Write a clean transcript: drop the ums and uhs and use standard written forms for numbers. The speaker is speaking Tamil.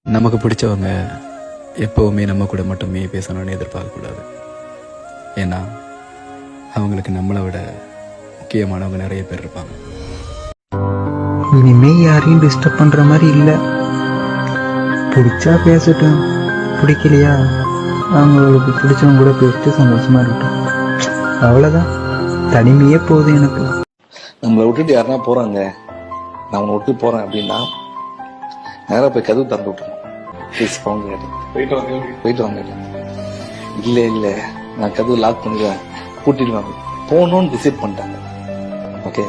நமக்கு பிடிச்சவங்க எப்போவுமே நம்ம கூட மட்டுமே பேசணும்னு எதிர்பார்க்கக்கூடாது. ஏன்னா அவங்களுக்கு நம்மளை விட முக்கியமானவங்க நிறைய பேர் இருப்பாங்க. இனிமே யாரையும் டிஸ்டர்ப் பண்ற மாதிரி இல்லை. பிடிச்சா பேசட்டும், பிடிக்கலையா அவங்களுக்கு பிடிச்சவங்க கூட பேசிட்டு சந்தோஷமா இருக்கட்டும். அவ்வளோதான். தனிமையே போதும் எனக்கு. நம்மளை விட்டுட்டு யாருன்னா போறாங்க, நான் உன்னை விட்டு போறேன் அப்படின்னா நேராக போய் கதவு திறந்து விட்டுருணும். ப்ளீஸ் போங்க, போயிட்டு வாங்க. இல்லை நான் கதவு லாக் பண்ணிடுவேன், கூட்டிட்டு வாங்க. போகணும்னு டிசைட் பண்ணிட்டாங்க. ஓகே.